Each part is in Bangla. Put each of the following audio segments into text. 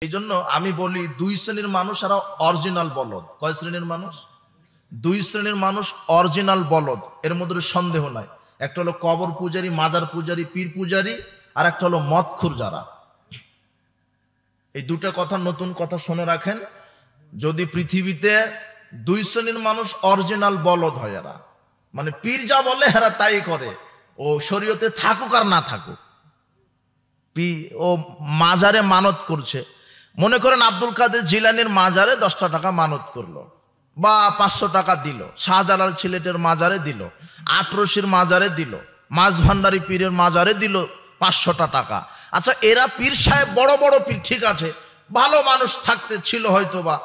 এই জন্য আমি বলি দুই শ্রেণীর মানুষ আর অরিজিনাল বলদ। কয় শ্রেণীর মানুষ? দুই শ্রেণীর মানুষ অরিজিনাল বলদ, এর মধ্যে সন্দেহ নাই। একটা হলো কবর পূজারী, মাজার পূজারী, পীর পূজারী, আর একটা হলো মদখুর যারা। এই দুটো কথা, নতুন কথা শুনে রাখেন। যদি পৃথিবীতে দুই শ্রেণীর মানুষ অরিজিনাল বলদ হয়, এরা মানে পীর যা বলে এরা তাই করে, ও শরীয়তে থাকুক আর না থাকুক। ও মাজারে মানত করছে, মনে করেন আব্দুল কাদের জিলানির মাজারে 10টা টাকা মানত করলো বা 500 টাকা দিল, শাহজালাল সিলেটের মাজারে দিল, আটরশির মাজারে দিল, মাছ ভান্ডারী পীরের মাজারে দিল 500টা টাকা। আচ্ছা, এরা পীর সাহেব বড় বড় পীর, ঠিক আছে, ভালো মানুষ থাকতে ছিল হয়তো বা,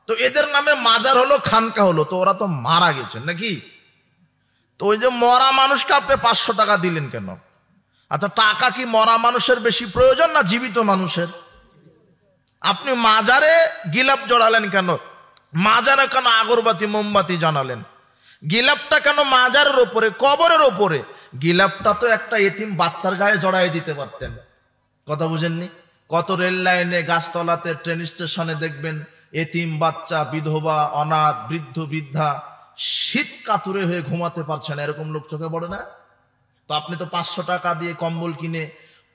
তো এদের নামে মাজার হলো, খানকা হলো, তো ওরা তো মারা গেছে নাকি? তো ওই যে মরা মানুষকে আপনি 500 টাকা দিলেন কেন? আচ্ছা, টাকা কি মরা মানুষের বেশি প্রয়োজন না জীবিত মানুষের? আপনি মাজারে গিলাপ জড়ালেন কেন? মাজারে কেন আগরবাতি মোমবাতি জানালেন? গিলাপটা কেন মাজারের ওপরে, কবরের ওপরে? গিলাপটা তো একটা এতিম বাচ্চার গায়ে জড়াই দিতে পারতেন। কথা বুঝেননি? কত রেল লাইনে, গাছতলাতে, ট্রেন স্টেশনে দেখবেন এতিম বাচ্চা, বিধবা, অনাথ, বৃদ্ধ বৃদ্ধা শীত কাতুরে হয়ে ঘুমাতে পারছে না, এরকম লোক চোখে পড়ে না? তো আপনি তো 500 টাকা দিয়ে কম্বল কিনে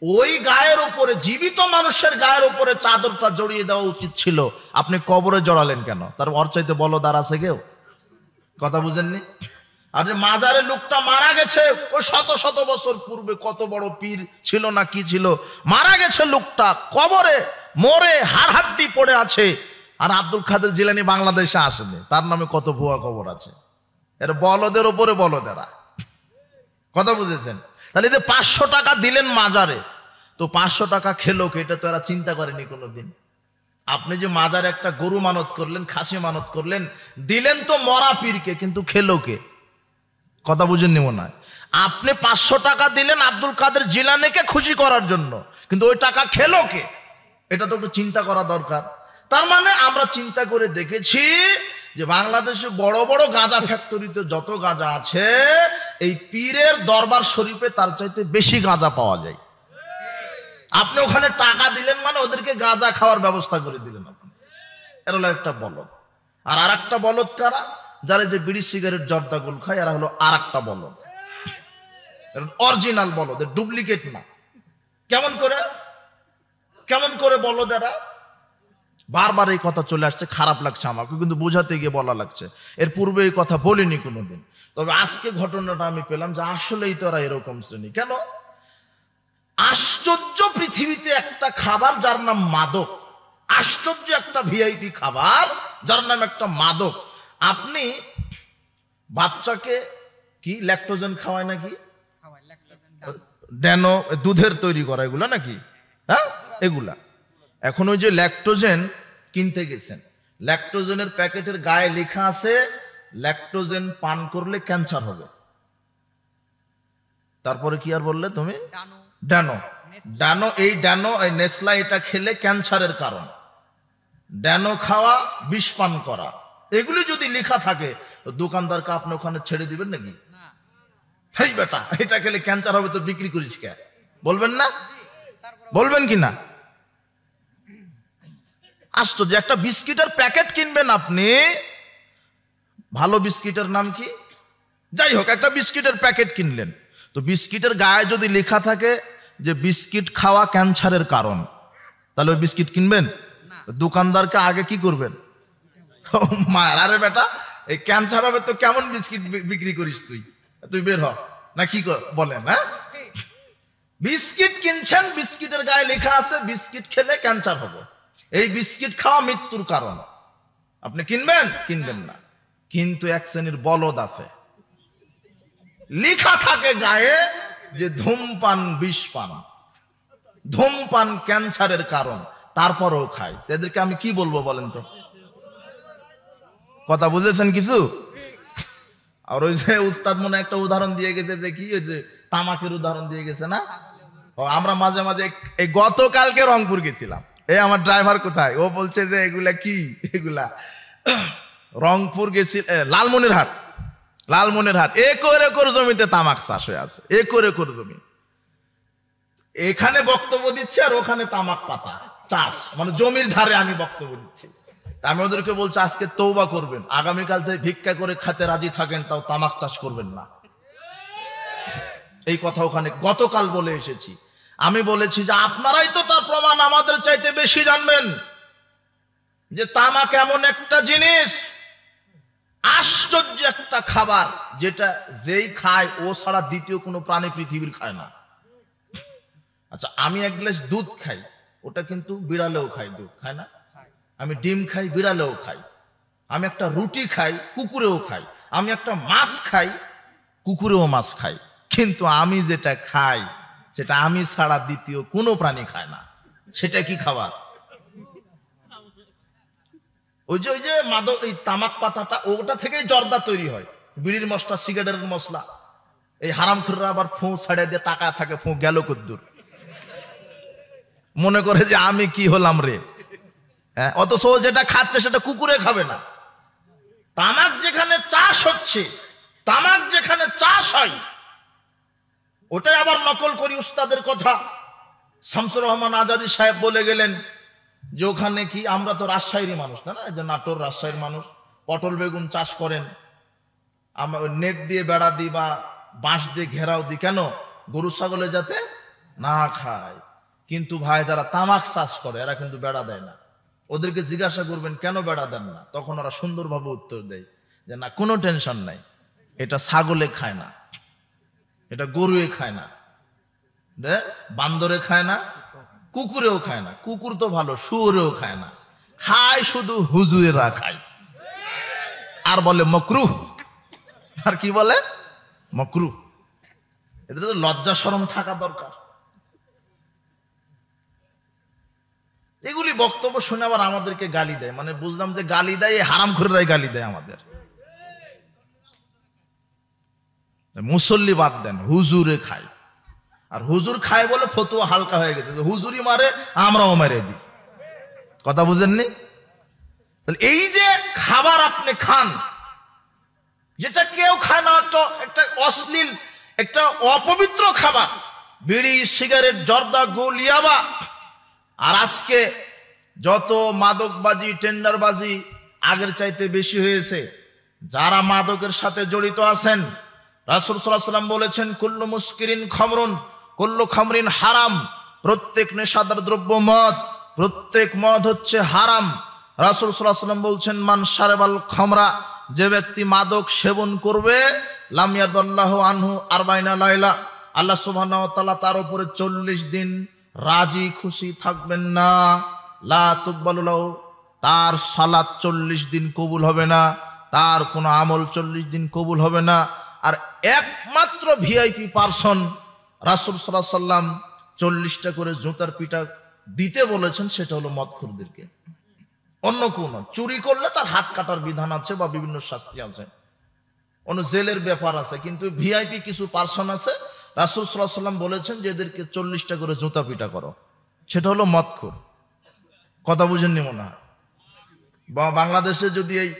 ওই গায়ের উপরে, জীবিত মানুষের গায়ের উপরে চাদরটা জড়িয়ে দেওয়া উচিত ছিল, আপনি কবরে জড়ালেন কেন? তার ওর চাইতে বলদার আছে কেউ? কথা বুঝেননি? আর যে মাজারে লোকটা মারা গেছে, ওই শত শত বছর পূর্বে কত বড় পীর ছিল না কি ছিল, মারা গেছে লোকটা, কবরে মরে হাড়হাড্ডি পড়ে আছে, আর আব্দুল কাদের জিলানী বাংলাদেশে আসেনি, তার নামে কত ভুয়া খবর আছে। এর বলদের ওপরে বলদেরা। কথা বুঝেছেন? তাহলে যে 500 টাকা দিলেন মাজারে, তো 500 টাকা খেলো কে? এটা তো এরা চিন্তা করেনি কোনোদিন। আপনি যে মাজারে একটা গরু মানত করলেন, খাসি মানত করলেন, দিলেন তো মরা পীরকে, কিন্তু খেলো কে? কথা বুঝেননি মনে হয়? আপনি 500 টাকা দিলেন আব্দুল কাদের জিলানীকে খুশি করার জন্য, কিন্তু ওই টাকা খেলো কে? এটা তো একটু চিন্তা করা দরকার। তার মানে আমরা চিন্তা করে দেখেছি যে বাংলাদেশে বড় বড় গাঁজা ফ্যাক্টরিতে যত গাঁজা আছে, এই পীরের দরবার শরীফে তার চাইতে বেশি গাঁজা পাওয়া যায়। আপনি ওখানে টাকা দিলেন মানে ওদেরকে গাঁজা খাওয়ার ব্যবস্থা করে দিলেন আপনি। এর হলো একটা বলদ। আর একটা বলদ কারা? যারা যে বিড়ি সিগারেট জর্দা গুল খায়, এরা হলো আর একটা বলদ। অরিজিনাল বলদ, ডুপ্লিকেট না। কেমন করে বলদ এরা? বারবার এই কথা চলে আসছে, খারাপ লাগছে আমাকে, কিন্তু বোঝাতে গিয়ে বলা লাগছে। এর পূর্বে এই কথা বলিনি কোনোদিন, তবে আজকে ঘটনাটা আমি পেলাম যে আসলেই তো এরা এরকম শ্রেণী। কেন? আশ্চর্য, পৃথিবীতে একটা খাবার যার নাম মাদক, আশ্চর্য একটা ভিআইপি খাবার যার নাম একটা মাদক। আপনি বাচ্চাকে কি ল্যাকটোজেন খাওয়ায় নাকি? ড্যানো, দুধের তৈরি করা এগুলা নাকি? হ্যাঁ, এগুলা। এখন ওই যে ল্যাকটোজেন কিনতে গেছেন, ল্যাকটোজেনের প্যাকেটের গায়ে লেখা আছে ল্যাকটোজেন পান করলে ক্যান্সার হবে। তারপরে কি আর বললে তুমি? ড্যানো, এই নেসলা, এটা খেলে ক্যান্সারের কারণ। ড্যানো খাওয়া, বিষ পান করা, এগুলি যদি লেখা থাকে, দোকানদারকে আপনি ওখানে ছেড়ে দিবেন নাকি? হেই বেটা, এটা খেলে ক্যান্সার হবে, তো বিক্রি করিস কে? বলবেন না? বলবেন কি না? আশ্চর্য। একটা বিস্কিটের প্যাকেট কিনবেন আপনি, ভালো বিস্কিটের নাম কি? যাই হোক, একটা বিস্কিটের প্যাকেট কিনলেন, তো বিস্কিটের গায়ে যদি লেখা থাকে যে বিস্কিট খাওয়া ক্যান্সারের কারণ, তাহলে ওই বিস্কিট কিনবেন? দোকানদারকে আগে কি করবেন? মায়ের, আরে বেটা, এই ক্যান্সার হবে তো কেমন বিস্কিট বিক্রি করিস তুই বের হ না, কি বলেন? হ্যাঁ, বিস্কিট কিনছেন, বিস্কিটের গায়ে লেখা আছে বিস্কিট খেলে ক্যান্সার হবে, এই বিস্কিট খাওয়া মৃত্যুর কারণ, আপনি কিনবেন না। কিন্তু এক শ্রেণীর বলদ আছে, লেখা থাকে গায়ে যে ধূমপান বিষ পান, ধূমপান ক্যান্সারের কারণ, তারপরেও খায়। এদেরকে আমি কি বলবো বলেন তো? কথা বুঝেছেন কিছু? আর ওই যে উস্তাদ মনে একটা উদাহরণ দিয়ে গেছে, দেখি ওই যে তামাকের উদাহরণ দিয়ে গেছে না? আমরা মাঝে মাঝে, এই গতকালকে রংপুর গেছিলাম, এই আমার ড্রাইভার কোথায়, ও বলছে যে এগুলা কি, এগুলা রংপুর গেছি, লালমনিরহাট, একর জমিতে তামাক চাষ হয়ে আছে, একর জমি। এখানে বক্তব্য দিচ্ছে আর ওখানে তামাক পাতা। চাষ, মানে জমির ধারে আমি বক্তব্য দিচ্ছি। আমি ওদেরকে বলছি আজকে তওবা করবেন, আগামীকাল থেকে ভিক্ষা করে খেতে রাজি থাকেন, তাও তামাক চাষ করবেন না। এই কথা ওখানে গতকাল বলে এসেছি। আমি বলেছি যে আপনারাই তো তার প্রমাণ আমাদের চাইতে বেশি জানবেন যে তামাক এমন একটা জিনিস, আশ্চর্য একটা খাবার, যেটা যেই খায় ও ছাড়া দ্বিতীয় কোনো প্রাণী পৃথিবীর খায় না। আচ্ছা, আমি এক গ্লাস দুধ খাই, ওটা কিন্তু বিড়ালেও খাই, দুধ খায় না? আমি ডিম খাই, বিড়ালেও খাই। আমি একটা রুটি খাই, কুকুরেও খাই। আমি একটা মাছ খাই, কুকুরেও মাছ খাই। কিন্তু আমি যেটা খাই সেটা আমি ছাড়া দ্বিতীয় কোনো প্রাণী খায় না। সেটা কি খাবার? ওই যে মাদক, এই তামাক পাতাটা, ওটা থেকেই জর্দা তৈরি হয়, বিড়ির মশলা, সিগারেটের মশলা। এই হারামখোররা আবার ফু ছাড়ে দিয়ে তাকায় থাকে, ফু গেল কদ্দুর, মনে করে যে আমি কি হলাম রে। হ্যাঁ, অথচ যেটা খাচ্ছে সেটা কুকুরে খাবে না। তামাক যেখানে চাষ হচ্ছে, তামাক যেখানে চাষ হয়, ওটাই আবার নকল করি উস্তাদের কথা। শামসুর রহমান আজাদী সাহেব বলে গেলেন যে ওখানে কি, আমরা তো রাজশাহীর মানুষ না, যে নাটোর রাজশাহীর মানুষ, পটল বেগুন চাষ করেন, আমরা নেট দিয়ে বেড়া দিই বা বাঁশ দিয়ে ঘেরাও দিই, কেন? গরু ছাগলে যাতে না খায়। কিন্তু ভাই, যারা তামাক চাষ করে এরা কিন্তু বেড়া দেয় না। ওদেরকে জিজ্ঞাসা করবেন কেন বেড়া দেন না, তখন ওরা সুন্দরভাবে উত্তর দেয় যে না, কোনো টেনশন নাই, এটা ছাগলে খায় না, এটা গরুয়ে খায় না, বান্দরে খায় না, কুকুরেও খায় না। কুকুর তো ভালো, শুয়োরেও খায় না, খায় শুধু হুজুরেরা খায়। আর বলে মকরুহ। আর কি বলে? মকরুহ। এদের তো লজ্জা শরম থাকা দরকার। এগুলি বক্তব্য শুনে আবার আমাদেরকে গালি দেয়, মানে বুঝলাম যে গালি দেয় হারামখোররাই গালি দেয় আমাদের। মুসল্লি বাদ দেন, হুজুরে খায়। আর হুজুর খায় বলে ফতুয়া হালকা হয়ে গেছে, হুজুরি মারে আমরাও মেরে দিই। কথা বুঝেননি? এই যে খাবার আপনি খান, যেটা কেউ খায় না, একটা অশ্লীল, একটা অপবিত্র খাবার, বিড়ি, সিগারেট, জর্দা, গুল, ইয়াবা। আর আজকে যত মাদকবাজি, টেন্ডারবাজি আগের চাইতে বেশি হয়েছে। যারা মাদকের সাথে জড়িত আছেন, রাসূল সাল্লাল্লাহু আলাইহি ওয়াসাল্লাম বলেছেন কুল্লু মুসকিরিন খামরুন কুল্লু খামরিন হারাম। প্রত্যেক নেশাদার দ্রব্য মদ, প্রত্যেক মদ হচ্ছে হারাম। রাসূল সাল্লাল্লাহু আলাইহি ওয়াসাল্লাম বলছেন মান শারাবাল খামরা, যে ব্যক্তি মাদক সেবন করবে, লাম ইয়াদাল্লাহু আনহু আরবাইনা লাইলা, আল্লাহ সুবহানাহু ওয়া তাআলা তার উপরে 40 দিন রাজি খুশি থাকবেন না। লা তুকবালু লাহু, তার সালাত 40 দিন কবুল হবে না, তার কোনো আমল 40 দিন কবুল হবে না। আর একমাত্র ভিআইপি পারসন রাসূল সাল্লাল্লাহু আলাইহি ওয়াসাল্লাম 40টা করে জুতার পিটা দিতে বলেছেন, সেটা হলো মদখোরদেরকে। অন্য কোন চুরি করলে তার হাত কাটার বিধান আছে বা বিভিন্ন শাস্তি আছে, অন্য জেলের ব্যাপার আছে। কিন্তু ভিআইপি কিছু পারসন আছে, রাসূল সাল্লাল্লাহু আলাইহি ওয়াসাল্লাম বলেছেন যে এদেরকে 40টা করে জুতা পিটা করো, সেটা হলো মদখোর। কথা বুঝেননি মনে হয়? বা বাংলাদেশে যদি এই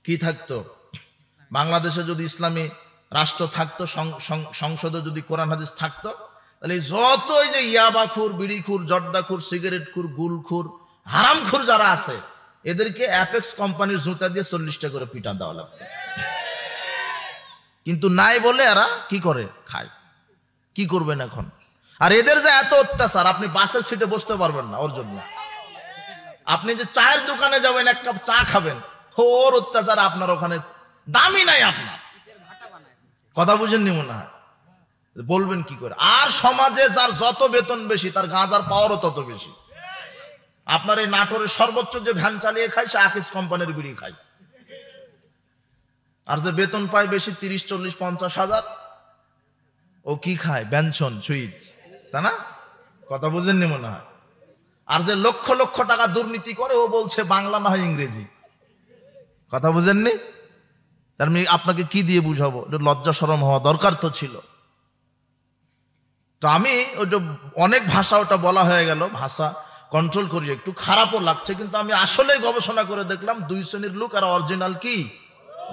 কি থাকতো, বাংলাদেশে যদি ইসলামী রাষ্ট্র থাকতো, সংসদে যদি কোরআন হাদিস থাকতো, তাহলে যত এই যে ইয়াবাখুর, বিড়িখুর, জর্দাখুর, সিগারেটখুর, গুলখুর, হারামখুর যারা আছে, এদেরকে অ্যাপেক্স কোম্পানির জুতা দিয়ে 40টা করে পিটা দেওয়া লাগতো। কিন্তু নাই বলে এরা কি করে, খায়। কি করবেন এখন? আর এদের যে এত অত্যাচার, আপনি বাসের সিটে বসতে পারবেন না ওর জন্য। আপনি যে চায়ের দোকানে যাবেন, এক কাপ চা খাবেন, ওর অত্যাচার আপনার ওখানে দামই নাই আপনার। কথা বুঝেননি মনে হয়? বলবেন কি করে? আর সমাজে যার যত বেতন বেশি, তার গাঁজার পাওয়ারও তত বেশি। আপনার এই নাটোরের সর্বোচ্চ যে ভ্যান চালিয়ে খায়, সে আকিস কোম্পানির বিড়ি খায়। আর যে বেতন পায় বেশি, 30, 40, 50 হাজার, ও কি খায়? ব্যঞ্জন, সুইচ, তাই না? কথা বুঝেননি মনে হয়? আর যে লক্ষ লক্ষ টাকা দুর্নীতি করে, ও বলছে বাংলা না হয় ইংরেজি। কথা বুঝেননি? তার মানে আপনাকে কি দিয়ে বুঝাবো? লজ্জা শরম হওয়া দরকার তো ছিল। তো আমি ওইটা অনেক ভাষা ওটা বলা হয়ে গেল, ভাষা কন্ট্রোল করি, একটু খারাপও লাগছে। কিন্তু আমি আসলে গবেষণা করে দেখলাম 2 শ্রেণীর লোক আর অরিজিনাল কি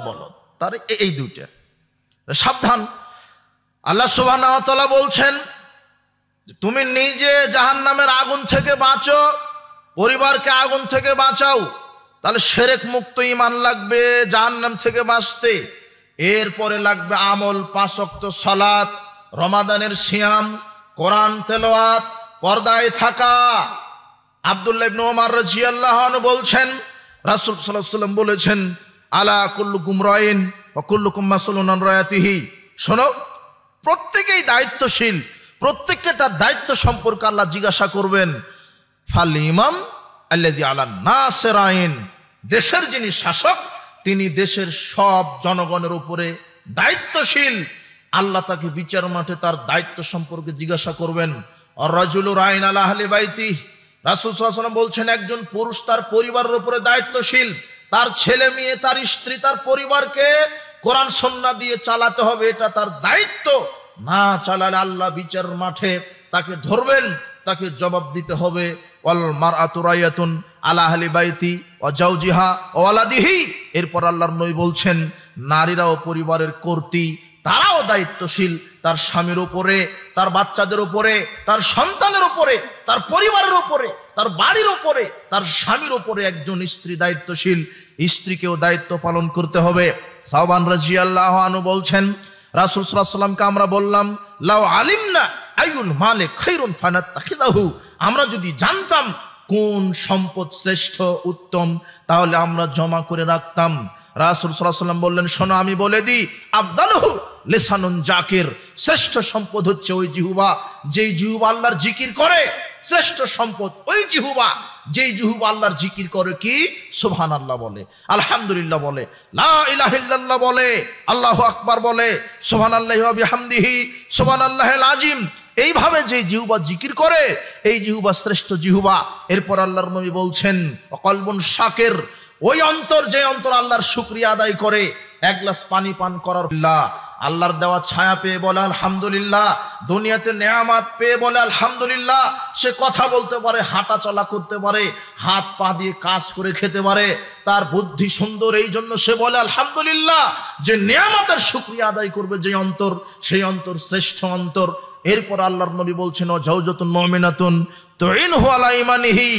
বলদ, তার এই দুইটা। সাবধান। আল্লাহ সুবহানাহু ওয়া তাআলা বলছেন তুমি নিজে জাহান্নামের আগুন থেকে বাঁচো, পরিবারকে আগুন থেকে বাঁচাও, তাহলে শিরক মুক্ত ঈমান লাগবে জাহান্নাম থেকে বাঁচতে। এরপরে লাগবে আমল, 5 ওয়াক্ত সালাত, রমাদানের সিয়াম, কোরআন তেলাওয়াত, পর্দায় থাকা। আব্দুল্লাহ ইবনে ওমর রাদিয়াল্লাহু আনহু বলছেন, রাসূল সাল্লাল্লাহু আলাইহি ওয়াসাল্লাম বলেছেন, আলা কুল্লুকুম রাইন ওয়া কুল্লুকুম মাসউলুন আন রায়াতিহি। শোনো, প্রত্যেকেই দায়িত্বশীল, প্রত্যেককে তার দায়িত্ব সম্পর্কে আল্লাহ জিজ্ঞাসা করবেন। ফাল ইমাম আল্লাযী আলান নাসির আইন, দেশের যিনি শাসক তিনি দেশের সব জনগণের উপরে দায়িত্বশীল। আল্লাহ তাকে বিচার মাঠে তার দায়িত্ব সম্পর্কে জিজ্ঞাসা করবেন। আর রাজুলু রাইন আলা আহলি বাইতি, রাসূল সাল্লাল্লাহু আলাইহি ওয়াসাল্লাম বলছেন, একজন পুরুষ তার পরিবারের উপরে দায়িত্বশীল। তার ছেলে মেয়ে, তার স্ত্রী, তার পরিবারকে কোরআন সুন্নাহ দিয়ে চালাতে হবে, এটা তার দায়িত্ব। না চালালে আল্লাহ বিচার মাঠে তাকে ধরবেন, তাকে জবাব দিতে হবে। ওয়াল মারআতু রায়াতুন আলা আহলি বাইতি ওয়া জাওজিহা ওয়া ওয়ালাদিহি। এরপর আল্লাহর নবী বলছেন, নারীরাও পরিবারের কর্ত্রী, তারাও দায়িত্বশীল তার স্বামীর উপরে, তার বাচ্চাদের উপরে, তার সন্তানের উপরে, তার পরিবারের উপরে, তার বাড়ির উপরে, তার স্বামীর উপরে একজন স্ত্রী দায়িত্বশীল। স্ত্রীকেও দায়িত্ব পালন করতে হবে। সাওবান রাদিয়াল্লাহু আনহু বলছেন, রাসূল সাল্লাল্লাহু আলাইহি ওয়াসাল্লামকে আমরা বললাম, লাউ আলিমনা আইয়ুল মালে খায়রুন ফানাত্তাখিযাহু, আমরা যদি জানতাম কোন সম্পদ শ্রেষ্ঠ উত্তম, তাহলে আমরা জমা করে রাখতাম। রাসূল সাল্লাল্লাহু আলাইহি ওয়াসাল্লাম বললেন, শোনো আমি বলে দিই, আফদালুহু লিসানুন জাকির, শ্রেষ্ঠ সম্পদ হচ্ছে ওই জিহ্বা যেই জিহ্বা আল্লাহর জিকির করে। শ্রেষ্ঠ সম্পদ ওই জিহ্বা যেই জিহ্বা আল্লাহর জিকির করে, কি সুবহানাল্লাহ বলে, আলহামদুলিল্লাহ বলে, লা ইলাহা ইল্লাল্লাহ বলে, আল্লাহু আকবার বলে, সুবহানাল্লাহি ওয়া বিহামদিহি সুবহানাল্লাহিল আযীম। এইভাবে যে জিহ্বা জিকির করে, এই জিহ্বা শ্রেষ্ঠ জিহ্বা। এরপর আল্লাহর নবী বলছেন, কলবুন শাকির, ওই অন্তর যে অন্তর আল্লাহর শুকরিয়া আদায় করে। এক গ্লাস পানি পান করার আল্লাহর দেওয়া ছায়া পেয়ে বলে আলহামদুলিল্লাহ, দুনিয়াতে নেয়ামত পেয়ে বলে আলহামদুলিল্লাহ। সে কথা বলতে পারে, হাঁটা চলা করতে পারে, হাত পা দিয়ে কাজ করে খেতে পারে, তার বুদ্ধি সুন্দর, এই জন্য সে বলে আলহামদুলিল্লাহ। যে নেয়ামতের শুকরিয়া আদায় করবে যে অন্তর, সেই অন্তর শ্রেষ্ঠ অন্তর। এরপর আল্লাহর নবী বলছেন, ও জাওজাতুন মুমিনাতুন তুইনহু আলা ঈমানিহি,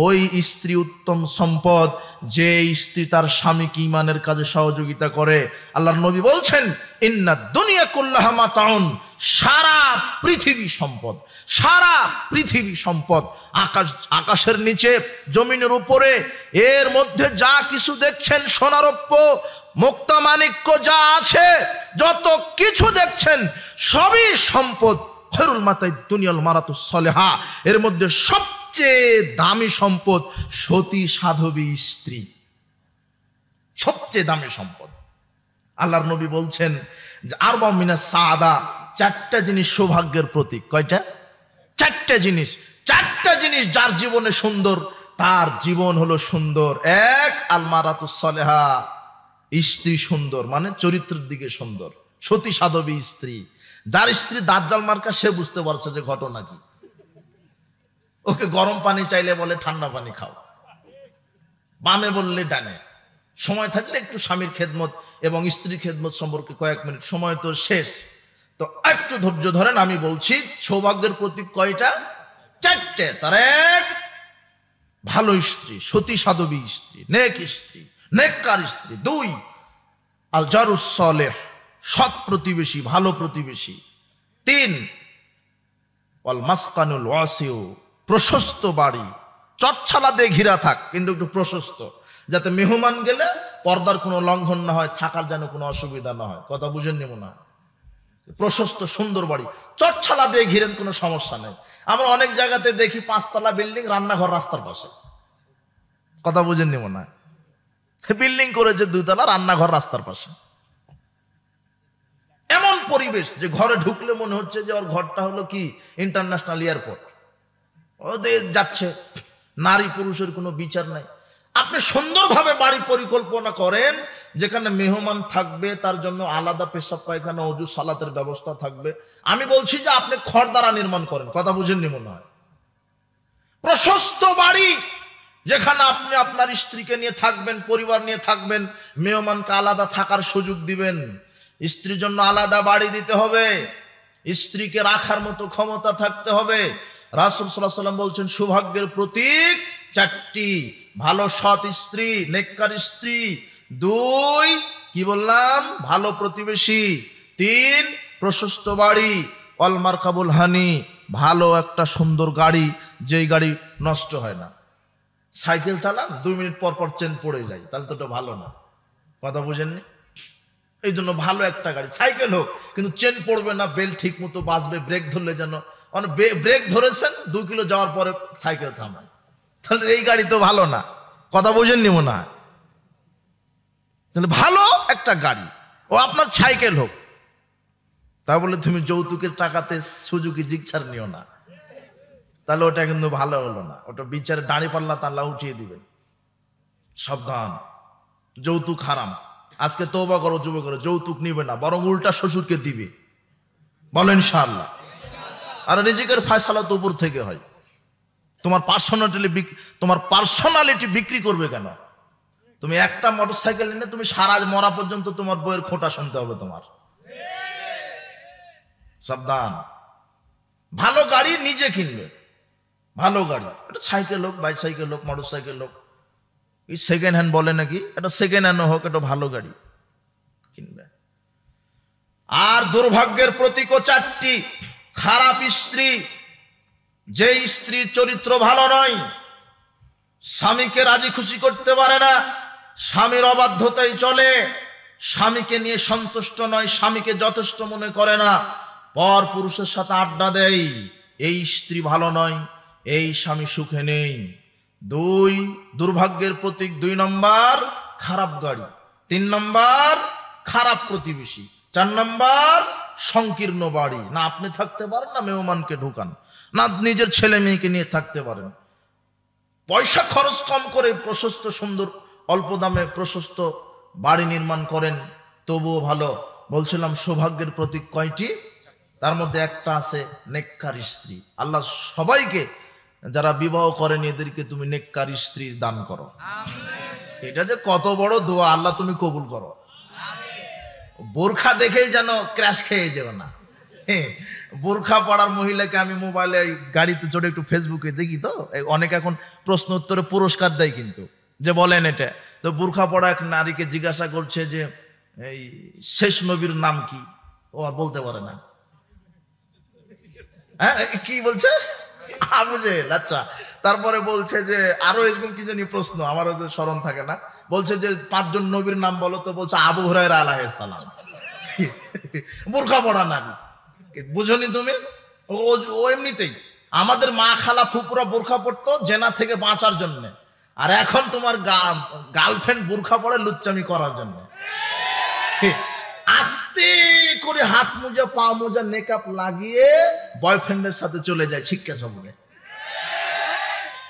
ওই স্ত্রী উত্তম সম্পদ যে স্ত্রী তার স্বামীকে ঈমানের কাজে সহযোগিতা করে। আল্লাহর নবী বলছেন, ইন্নাদ দুনিয়া কুল্লাহা মাতাউন, সারা পৃথিবী সম্পদ, সারা পৃথিবী সম্পদ, আকাশের নিচে, জমিনের উপরে, এর মধ্যে যা কিছু দেখছেন, সোনারৌপ্য মুক্তা মাণিক্য যা আছে, যত কিছু দেখছেন সবই সম্পদ। খৈরুল মাতাই দুনিয়াল মারাতুস সলেহা, এর মধ্যে সবচেয়ে দামি সম্পদ সতী সাধবী স্ত্রী, সবচেয়ে দামি সম্পদ। আল্লাহর নবী বলছেন যে আরবা মিনাস সাআদা, 4টা জিনিস সৌভাগ্যের প্রতীক। কয়টা? 4টা জিনিস। 4টা জিনিস যার জীবনে সুন্দর, তার জীবন হলো সুন্দর। 1, আল মারাতুস সলেহা, স্ত্রী সুন্দর, মানে চরিত্রের দিকে সুন্দর, সতী সাধবী স্ত্রী। যার স্ত্রী দাজ্জাল মার্কা, সে বুঝতে পারছে যে ঘটনা কি। ওকে গরম পানি চাইলে বলে ঠান্ডা পানি খাও, বামে বললে ডানে। সময় থাকলে একটু স্বামীর খেদমত এবং স্ত্রীর খেদমত সম্পর্কে কয়েক মিনিট, সময় তো শেষ, তো একটু ধৈর্য ধরেন, আমি বলছি। সৌভাগ্যের প্রতীক কয়টা? 4টে। তার 1, ভালো স্ত্রী, সতী সাধবী স্ত্রী, নেক স্ত্রী, নেককার স্ত্রী। 2, আল জারুস সালেহ, সৎ প্রতিবেশী, ভালো প্রতিবেশী। 3, ওয়াল মাসকানুল ওয়াসিউ, প্রশস্ত বাড়ি, চটছালা দিয়ে ঘিরা থাক, কিন্তু একটু প্রশস্ত, যাতে মেহমান গেলে পর্দার কোনো লঙ্ঘন না হয়, থাকার যেন কোনো অসুবিধা না হয়। কথা বুঝেন নিব না? প্রশস্ত সুন্দর বাড়ি, চটছালা দিয়ে ঘিরেন, কোনো সমস্যা নেই। আমরা অনেক জায়গাতে দেখি 5তলা বিল্ডিং, রান্নাঘর রাস্তার পাশে। কথা বুঝেন নিব না? বিল্ডিং করেছে 2তলা, রান্নাঘর রাস্তার পাশে। এমন পরিবেশ যে ঘরে ঢুকলে মনে হচ্ছে যে ওর ঘরটা হলো কি ইন্টারন্যাশনাল এয়ারপোর্ট। ওদের যাচ্ছে, নারী পুরুষের কোনো বিচার নাই। আপনি সুন্দরভাবে বাড়ি পরিকল্পনা করেন, যেখানে মেহমান থাকবে, তার জন্য আলাদা পেশাব পায়খানা, অজু সালাতের ব্যবস্থা থাকবে। আমি বলছি যে আপনি খড় দ্বারা নির্মাণ করেন। কথা বুঝেননি মনে হয়? প্রশস্ত বাড়ি, যেখানে আপনি আপনার স্ত্রীকে নিয়ে থাকবেন, পরিবার নিয়ে থাকবেন, মেহমানকে আলাদা থাকার সুযোগ দিবেন। স্ত্রীর জন্য আলাদা বাড়ি দিতে হবে, স্ত্রীকে রাখার মতো ক্ষমতা থাকতে হবে। রাসূল সাল্লাল্লাহু আলাইহি ওয়াসাল্লাম বলছেন সৌভাগ্যের প্রতীক চারটি: ভালো সৎ স্ত্রী, নেককার স্ত্রী; 2 কি বললাম, ভালো প্রতিবেশী; 3 প্রশস্ত বাড়ি; ওয়াল মারকাবুল হানি, ভালো একটা সুন্দর গাড়ি, যেই গাড়ি নষ্ট হয় না। সাইকেল চালান 2 মিনিট পর পর চেন পড়ে যায়, তাহলে তো ওটা ভালো না। কথা বুঝেননি? এই জন্য ভালো একটা গাড়ি, সাইকেল হোক, কিন্তু চেন পড়বে না, বেল্ট ঠিক মতো বাজবে, ব্রেক ধরলে যেন, মানে ব্রেক ধরেছেন 2 কিলো যাওয়ার পরে সাইকেল থামায়, তাহলে এই গাড়ি তো ভালো না। কথা বুঝেননি মনে হয়? তাহলে ভালো একটা গাড়ি, ও আপনার সাইকেল হোক। তা বলে তুমি যৌতুকের টাকাতে সুজুকি জিক্সার নিও না, তাহলে ওটা কিন্তু ভালো হলো না, ওটা বিচারে দাঁড়ি পাল্লা তাল্লা উঠিয়ে দিবেন। সাবধান, যৌতুক হারাম। আজকে তওবা করো, যুবক করো, যৌতুক নিবে না, বরং উল্টা শ্বশুরকে দিবে। বলো ইনশাআল্লাহ। আর রিজিকের ফয়সালা তো উপর থেকে হয়। তোমার পার্সোনালিটি বিক্রি করবে কেন? তুমি একটা মোটরসাইকেল নিয়ে তুমি সারা মরা পর্যন্ত তোমার বইয়ের খোঁটা শুনতে হবে তোমার। সাবধান। ভালো গাড়ি নিজে কিনবে, ভালো গাড়ি, এটা সাইকেল হোক, বাইসাইকেল হোক, মোটরসাইকেল হোক, এই সেকেন্ড হ্যান্ড বলে নাকি, এটা সেকেন্ড হ্যান্ড হোক, এটা ভালো গাড়ি কিনবে। আর দুর্ভাগ্যের প্রতীকও 4টি: খারাপ স্ত্রী, যে স্ত্রীর চরিত্র ভালো নয়, স্বামীকে রাজি খুশি করতে পারে না, স্বামীর অবাধ্যতাই চলে, স্বামীকে নিয়ে সন্তুষ্ট নয়, স্বামীকে যথেষ্ট মনে করে না, পর পুরুষের সাথে আড্ডা দেয়, এই স্ত্রী ভালো নয়, এই স্বামী সুখে নেই। 2 দুর্ভাগ্যের প্রতীক, 2 নম্বর খারাপ গাড়ি, 3 নম্বর খারাপ প্রতিবেশী, 4 নম্বর সংকীর্ণ বাড়ি। না আপনি থাকতে পারেন, না মেহমানকে ঢুকান, না নিজের ছেলে মেয়েকে নিয়ে থাকতে পারেন। পয়সা খরচ কম করে প্রশস্ত সুন্দর অল্প দামে প্রশস্ত বাড়ি নির্মাণ করেন, তবুও ভালো। বলছিলাম সৌভাগ্যের প্রতীক কয়টি? তার মধ্যে একটা আছে নেককার স্ত্রী। আল্লাহ সবাইকে যারা বিবাহ করেন এদেরকে তুমি নেককার স্ত্রী দান করো। এটা যে কত বড় দোয়া, আল্লাহ তুমি কবুল করো। বোরখা দেখেই যেন ক্র্যাশ খেয়ে যেও না। বোরখা পড়ার মহিলাকে আমি মোবাইলে গাড়িতে চড়ে একটু ফেসবুকে দেখি, তো অনেকে এখন প্রশ্ন উত্তরে পুরস্কার দেয়, কিন্তু যে বলেন এটা, তো বোরখা পড়া এক নারীকে জিজ্ঞাসা করছে যে এই শেষ নবীর নাম কি, ও আর বলতে পারে না। হ্যাঁ কি বলছে? আবু জেহেল। আচ্ছা, তারপরে বলছে যে আরো এরকম কি জানি প্রশ্ন, আমারও যে স্মরণ থাকে না, বলছে যে 5 জন নবীর নাম বলো, তো বলছে আবু হুরায়রা আলাইহিস সালাম। বোরখা পড়া নারী, বুঝনি তুমি? ও এমনিতেই আমাদের মা খালা ফুপুরা বোরখা পড়তো জেনা থেকে বাঁচার জন্য, আর এখন তোমার গার্লফ্রেন্ড বোরখা পড়ে লুচ্চামি করার জন্য। আস্তে করে হাত মোজা পা মোজা মেকআপ লাগিয়ে বয়ফ্রেন্ডের সাথে চলে যায় শিক্ষা সফরে।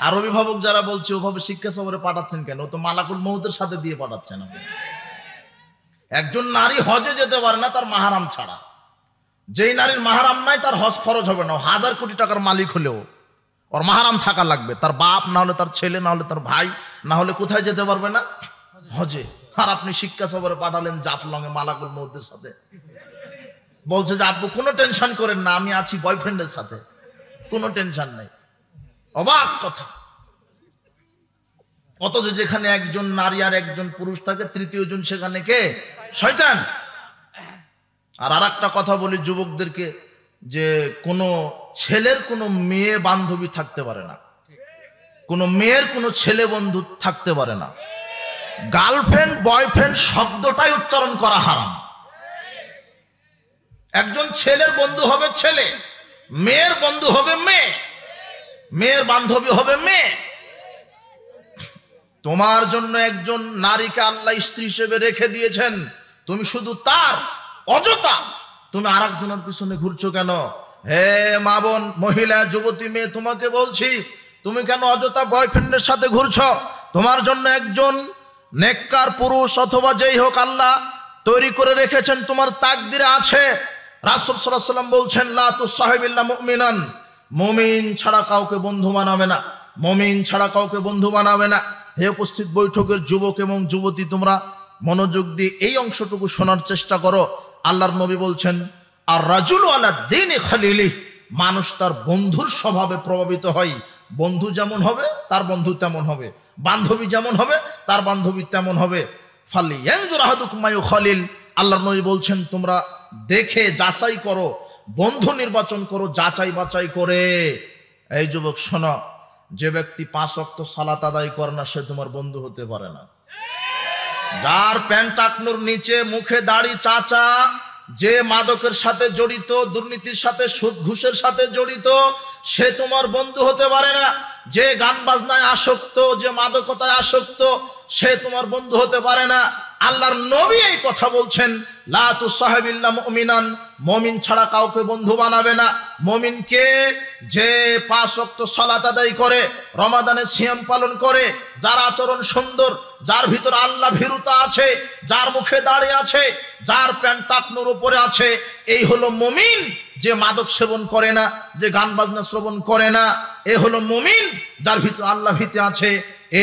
আর অভিভাবক যারা বলছে ওভাবে শিক্ষা সফরে পাঠাচ্ছেন কেন, ও তো মালাকুল মউতের সাথে দিয়ে পাঠাচ্ছেন। একজন নারী হজে যেতে পারে না তার মাহারাম ছাড়া। যেই নারীর মাহারাম নাই তার হজ ফরজ হবে না, 1000 কোটি টাকার মালিক হলেও ওর মাহারাম থাকা লাগবে, তার বাপ না হলে তার ছেলে, না হলে তার ভাই, না হলে কোথায় যেতে পারবে না? হজে। আর আপনি শিক্ষা সফরে পাঠালেন জাফলংয়ে মালাকুল মউতের সাথে, বলছে যে আব্বু কোনো টেনশন করেন না, আমি আছি বয়ফ্রেন্ডের সাথে, কোনো টেনশন নাই। অবাক কথা। অথচ যেখানে একজন নারী আর একজন পুরুষ থাকে, তৃতীয় জন সেখানে কে? শয়তান। আর আরেকটা কথা বলি যুবকদেরকে, যে কোনো ছেলের কোনো মেয়ে বান্ধবী থাকতে পারে না, কোনো মেয়ের কোনো ছেলে বন্ধু থাকতে পারে না। গার্লফ্রেন্ড বয়ফ্রেন্ড শব্দটাই উচ্চারণ করা হারাম। একজন ছেলের বন্ধু হবে ছেলে, মেয়ের বন্ধু হবে মেয়ে, মেয়ের বান্ধবী হবে মেয়ে। তোমার জন্য একজন নারীকে আল্লাহ স্ত্রী হিসেবে রেখে দিয়েছেন, তুমি শুধু তার, অযথা তুমি আর একজনের পিছনে ঘুরছো কেন? হে মা বোন, মহিলা, যুবতী মেয়ে, তোমাকে বলছি, তুমি কেন অযথা বয়ফ্রেন্ডের সাথে ঘুরছো? তোমার জন্য একজন নেককার পুরুষ অথবা যেই হোক আল্লাহ তৈরি করে রেখেছেন, তোমার তাকদিরে আছে। রাসূল সাল্লাল্লাহু আলাইহি ওয়াসাল্লাম বলছেন, লা তুসাহিবিল্লা মুমিনান, মুমিন ছাড়া কাউকে বন্ধু বানাবে না, মুমিন ছাড়া কাউকে বন্ধু বানাবে না। হে উপস্থিত বৈঠকের যুবক এবং যুবতী, তোমরা মনোযোগ দিয়ে এই অংশটুকু শোনার চেষ্টা করো। আল্লাহর নবী বলছেন, আর রাজুলু আলা দীনি খালিলি, মানুষ তার বন্ধুর স্বভাবে প্রভাবিত হয়। বন্ধু যেমন হবে তার বন্ধু তেমন হবে, বান্ধবী যেমন হবে তার বান্ধবী তেমন হবে। ফালিয়ানজুর আহাদুকুম মা ইউখালিল, আল্লাহর নবী বলছেন তোমরা দেখে যাচাই করো, বন্ধু নির্বাচন করো যাচাই বাছাই করে। এই যুবক শোনো, যে ব্যক্তি 5 ওয়াক্ত সালাত আদায় করে না সে তোমার বন্ধু হতে পারে না। যার প্যান্ট টাকনোর নিচে মুখে দাড়ি চাচা, যে মাদকের সাথে জড়িত, দুর্নীতির সাথে সুদ ঘুষের সাথে জড়িত, সে তোমার বন্ধু হতে পারে না। যে গান বাজনায় আসক্ত, যে মাদকতায় আসক্ত, সে তোমার বন্ধু হতে পারে না। আল্লাহর নবী এই কথা বলছেন, লা তুসাহিবিল্লা মুমিনান, মুমিন ছাড়া কাউকে বন্ধু বানাবে না। মুমিনকে যে 5 ওয়াক্ত সালাত আদায় করে, রমাদানে সিয়াম পালন করে, যার আচরণ সুন্দর, যার ভিতর আল্লাহ ভীরুতা আছে, যার মুখে দাড়ি আছে, যার প্যান্ট টাকনোর উপরে আছে, এই হলো মুমিন। যে মাদক সেবন করে না, যে গান বাজনা শ্রবণ করে না, এ হলো মুমিন যার ভিতর আল্লাহ ভীতি আছে।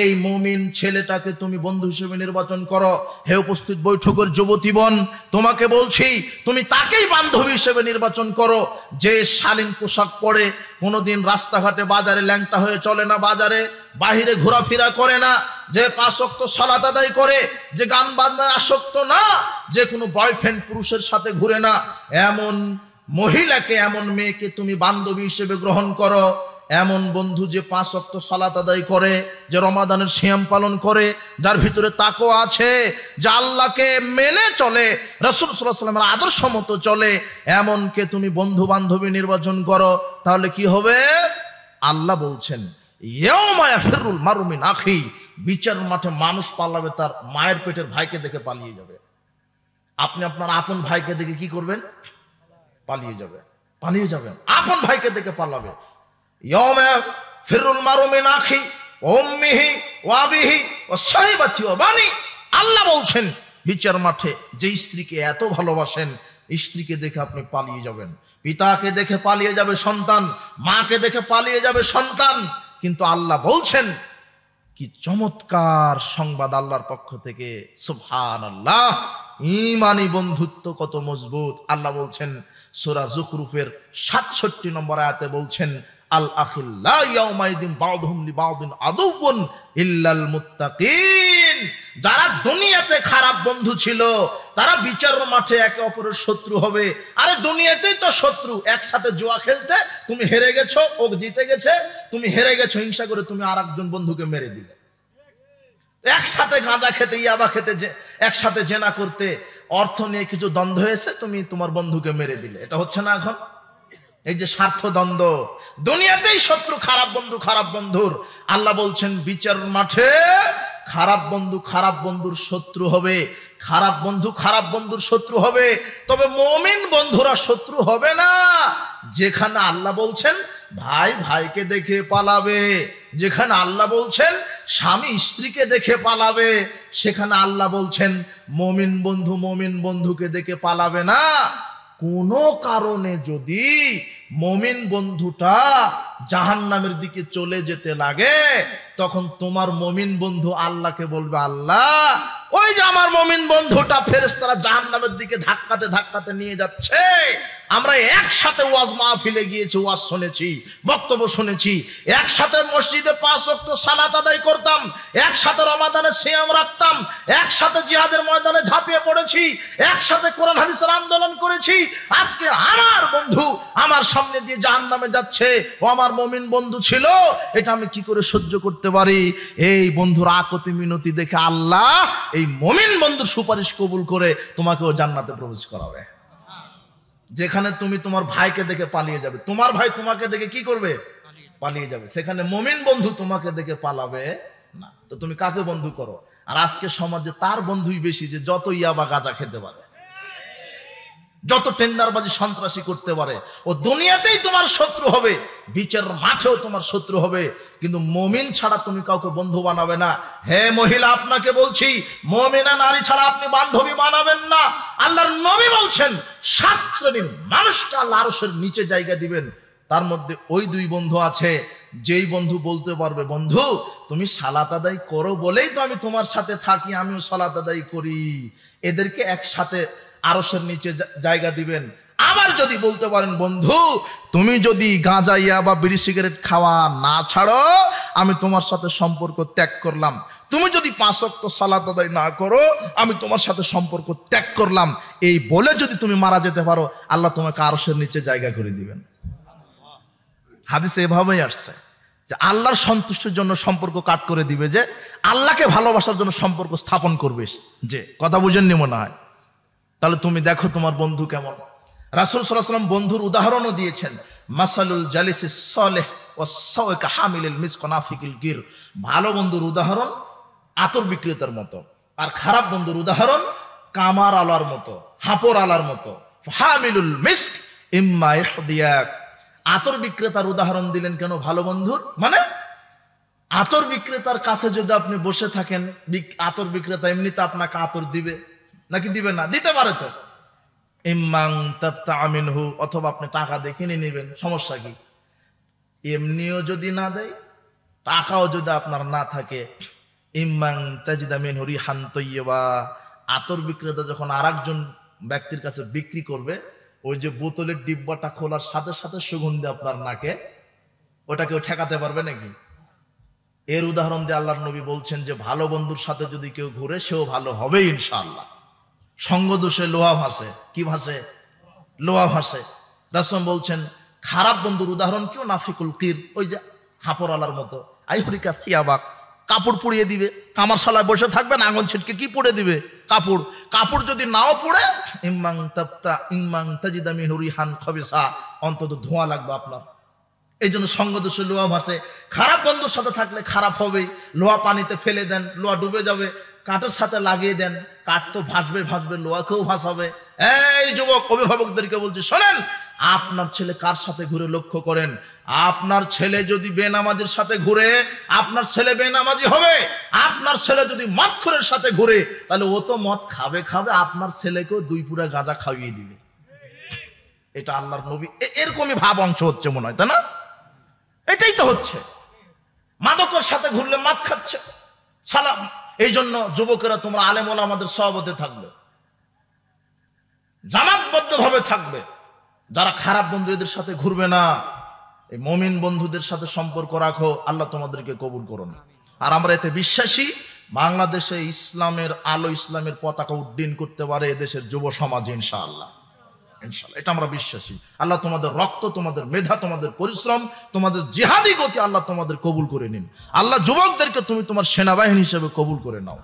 এই মুমিন ছেলেটাকে তুমি বন্ধু হিসেবে নির্বাচন করো। হে উপস্থিত বৈঠকের যুবতীগণ, তোমাকে বলছি তুমি তাকেই বান্ধবী হিসেবে নির্বাচন করো যে শালীন পোশাক পরে, কোনোদিন রাস্তাঘাটে বাজারে ল্যাংটা হয়ে চলে না, বাজারে বাহিরে ঘোরাফেরা করে না, যে 5 ওয়াক্ত সালাত আদায় করে, যে গান বাজনায় আসক্ত না, যে কোনো বয়ফ্রেন্ড পুরুষের সাথে ঘুরে না, এমন মহিলাকে, এমন মেয়েকে তুমি বান্ধবী হিসেবে গ্রহণ করো। এমন বন্ধু যে 5 ওয়াক্ত সালাত আদায় করে, যে রমাদানের সিয়াম পালন করে, যার ভিতরে তাকওয়া আছে, যে আল্লাহকে মেনে চলে, রাসূল সাল্লাল্লাহু আলাইহি ওয়াসাল্লামের আদর্শ মতো চলে, এমনকে তুমি বন্ধু বান্ধবী নির্বাচন করো। তাহলে কি হবে? আল্লাহ বলছেন ইয়াউমা ইয়াফিরুল মারউ মিন আখি, বিচার মাঠে মানুষ পালাবে তার মায়ের পেটের ভাইকে দেখে পালিয়ে যাবে। আপনি আপনার আপন ভাইকে দেখে কি করবেন? পালিয়ে যাবে, পালিয়ে যাবেন, আপন ভাইকে দেখে পালাবে। ইয়াউমা ফিরুল মারউ মিন আখি ওয়া উম্মিহি ওয়া আবিহি ওয়া সাহিবাতি ওয়া বানি। আল্লাহ বলছেন বিচার মাঠে যে স্ত্রীকে এত ভালোবাসেন, স্ত্রীকে দেখে আপনি পালিয়ে যাবেন, পিতাকে দেখে পালিয়ে যাবে সন্তান, মাকে দেখে পালিয়ে যাবে সন্তান। কিন্তু আল্লাহ বলছেন, কি চমৎকার সংবাদ আল্লাহর পক্ষ থেকে, সুবহানাল্লাহ। ঈমানি বন্ধুত্ব কত মজবুত। আল্লাহ বলছেন সূরা যুখরুফের 67 নম্বর আয়াতে বলছেন, আল আখিল্লা ইয়াউমাইদিন বাউদুহুম লিবাউদিন আদুউন ইল্লাল মুত্তাকিন। যারা দুনিয়াতে খারাপ বন্ধু ছিল তারা বিচার মাঠে একে অপরের শত্রু হবে। আরে দুনিয়াতেই তো শত্রু। একসাথে জুয়া খেলতে তুমি হেরে গেছো, ও জিতে গেছে, তুমি হেরে গেছো, হিংসা করে তুমি আরেকজন বন্ধুকে মেরে দিলে। একসাথে গাঁজা খেতে, ইয়াবা খেতে, একসাথে জেনা করতে, অর্থ নিয়ে কিছু দ্বন্দ্ব হয়েছে, তুমি তোমার বন্ধুকে মেরে দিলে। এটা হচ্ছে না এখন? এই যে স্বার্থ দ্বন্দ্ব, দুনিয়াতেই শত্রু, খারাপ বন্ধু খারাপ বন্ধুর। আল্লাহ বলছেন বিচার মাঠে খারাপ বন্ধু খারাপ বন্ধুর শত্রু হবে, খারাপ বন্ধু খারাপ বন্ধুর শত্রু হবে। তবে মুমিন বন্ধুরা শত্রু হবে না। যেখানে আল্লাহ বলছেন ভাই ভাইকে দেখে পালাবে, যেখানে আল্লাহ বলছেন স্বামী স্ত্রীকে দেখে পালাবে, সেখানে আল্লাহ বলছেন মুমিন বন্ধু মুমিন বন্ধুকে দেখে পালাবে না। কোনো কারণে যদি মুমিন বন্ধুটা জাহান্নামের দিকে চলে যেতে লাগে, তখন তোমার মুমিন বন্ধু আল্লাহকে বলবে, আল্লাহ ওই যে আমার মুমিন বন্ধুটা ফেরেশতারা জাহান্নামের দিকে ধাক্কাতে ধাক্কাতে নিয়ে যাচ্ছে, আমরা একসাথে ওয়াজ মাহফিলে গিয়েছি, ওয়াজ শুনেছি, বক্তব্য শুনেছি, একসাথে মসজিদে 5 ওয়াক্ত সালাত আদায় করতাম, একসাথে রমাদানে সিয়াম রাখতাম, একসাথে জিহাদের ময়দানে ঝাঁপিয়ে পড়েছি, একসাথে কোরআন হাদিসের আন্দোলন করেছি। আজকে আমার বন্ধু আমার সামনে দিয়ে জাহান্নামে যাচ্ছে, ও আমার মুমিন বন্ধু ছিল, এটা আমি কি করে সহ্য করতে পারি? এই বন্ধুর আকতি মিনতি দেখে আল্লাহ এই মুমিন বন্ধুর সুপারিশ কবুল করে তোমাকেও জান্নাতে প্রবেশ করাবে। যেখানে তুমি তোমার ভাইকে দেখে পালিয়ে যাবে, তোমার ভাই তোমাকে দেখে কি করবে? পালিয়ে যাবে। সেখানে মুমিন বন্ধু তোমাকে দেখে পালাবে না। তো তুমি কাকে বন্ধু করো? আর আজকে সমাজে তার বন্ধুই বেশি যে যত ইয়াবা গাঁজা খেতে পারে, যত টেন্ডারবাজি সন্ত্রাসী করতে পারে, ও দুনিয়াতেই তোমার শত্রু হবে, বিচার মাঠেও তোমার শত্রু হবে। কিন্তু মুমিন ছাড়া তুমি কাউকে বন্ধু বানাবে না। হে মহিলা, আপনাকে বলছি, মুমিনা নারী ছাড়া আপনি বান্ধবী বানাবেন না। আল্লাহর নবী বলছেন 7 শ্রেণীর মানুষকে আল্লাহ আরশের নিচে জায়গা দিবেন। তার মধ্যে ওই 2 বন্ধু আছে, যেই বন্ধু বলতে পারবে, বন্ধু তুমি সালাত আদায় করো বলেই তো আমি তোমার সাথে থাকি, আমিও সালাত আদায় করি। এদেরকে একসাথে আরশের নিচে জায়গা দিবেন। আবার যদি বলতে পারেন বন্ধু তুমি যদি গাঁজা ইয়াবা বিড়ি সিগারেট খাওয়া না ছাড়ো আমি তোমার সাথে সম্পর্ক ত্যাগ করলাম, তুমি যদি 5 ওয়াক্ত সালাত আদায় না করো আমি তোমার সাথে সম্পর্ক ত্যাগ করলাম, এই বলে যদি তুমি মারা যেতে পারো আল্লাহ তোমাকে আরশের নিচে জায়গা করে দিবেন। হাদিসে এভাবেই আসছে যে আল্লাহর সন্তুষ্টির জন্য সম্পর্ক কাট করে দিবে, যে আল্লাহকে ভালোবাসার জন্য সম্পর্ক স্থাপন করবে। যে কথা বুঝেননি মনে হয়। তাহলে তুমি দেখো তোমার বন্ধু কেমন। রাসূল সাল্লাল্লাহু আলাইহি ওয়াসাল্লাম বন্ধুর উদাহরণও দিয়েছেন, মাসালুল জালিসিস সালেহ ওয়াস সাওকা হামিলুল মিসক নাফিকুল গির। ভালো বন্ধুর উদাহরণ আতর বিক্রেতার মতো, আর খারাপ বন্ধুর উদাহরণ কামার আলার মতো, হাপর আলার মতো। হামিলুল মিসক ইম্মা ইহদিয়াক। আতর বিক্রেতার উদাহরণ দিলেন কেন ভালো বন্ধুর? মানে আতর বিক্রেতার কাছে যদি আপনি বসে থাকেন, আতর বিক্রেতা এমনিতে আপনাকে আতর দিবে নাকি দিবে না? দিতে পারে তো। ইম্মাং তাফতাআ মিনহু, অথবা আপনি টাকা দিয়ে কিনে নেবেন, সমস্যা কি? এমনিও যদি না দেয়, টাকাও যদি আপনার না থাকে, ইম্মাং তাজিদা মিনহু রিহান তাইয়্যিবা। আতর বিক্রেতা যখন আরেকজন ব্যক্তির কাছে বিক্রি করবে, ওই যে বোতলের ডিব্বাটা খোলার সাথে সাথে সুগন্ধি আপনার নাকে, ওটা কেউ ঠেকাতে পারবে নাকি? এর উদাহরণ দিয়ে আল্লাহর নবী বলছেন যে ভালো বন্ধুর সাথে যদি কেউ ঘুরে সেও ভালো হবে ইনশাআল্লাহ। সঙ্গ দোষে লোহা ভাসে, কি ভাসে? লোহা ভাসে। রাসূল বলছেন খারাপ বন্ধুর উদাহরণ কেউ নাফিকুল কির, ওই যে হাপর আলার মতো। আইহরিকা থিয়াবাক, কাপড় পুড়িয়ে দিবে। কামার শালায় বসে থাকবেন, আঙুল ছিটকে কি পুড়ে দিবে? কাপড়। কাপড় যদি নাও পুড়ে, ইম্মাং তাজিদা মিনহু রিহান খাবিসা, অন্তত ধোঁয়া লাগবে আপনার। এই জন্য সঙ্গ দোষে লোহা ভাসে। খারাপ বন্ধুর সাথে থাকলে খারাপ হবেই। লোহা পানিতে ফেলে দেন, লোহা ডুবে যাবে। কাঠের সাথে লাগিয়ে দেন, কাঠ তো ভাসবে ভাসবে, লোহাকেও ভাসাবে। এই যুবক, অভিভাবকদেরকে বলছি শোনেন, আপনার ছেলে কার সাথে ঘুরে লক্ষ্য করেন। আপনার ছেলে যদি বেনামাজির সাথে ঘুরে, আপনার ছেলে বেনামাজি হবে। আপনার ছেলে যদি মদখোরের সাথে ঘুরে, তাহলে ও তো মদ খাবে খাবে, আপনার ছেলেকেও 2 পুরা গাঁজা খাইয়ে দিবে। এটা আল্লাহর নবী এরকমই ভাব অংশ হচ্ছে মনে হয়, তাই না? এটাই তো হচ্ছে। মাদকের সাথে ঘুরলে মদ খাচ্ছে সালাম। এই জন্য যুবকেরা তোমরা আলেম ওলামাদের সহবতে থাকবে, জামাতবদ্ধ ভাবে থাকবে। যারা খারাপ বন্ধু এদের সাথে ঘুরবে না, এই মুমিন বন্ধুদের সাথে সম্পর্ক রাখো, আল্লাহ তোমাদেরকে কবুল করুন। আর আমরা এতে বিশ্বাসী, বাংলাদেশে ইসলামের আলো, ইসলামের পতাকা উড্ডীন করতে পারে এদেশের যুব সমাজ ইনশাআল্লাহ। ইনশাআল্লাহ এটা আমরা বিশ্বাসী। আল্লাহ তোমাদের রক্ত, তোমাদের মেধা, তোমাদের পরিশ্রম, তোমাদের জিহাদি গতি আল্লাহ তোমাদের কবুল করে নিন। আল্লাহ যুবকদেরকে তুমি তোমার সেনাবাহিনী হিসেবে কবুল করে নাও।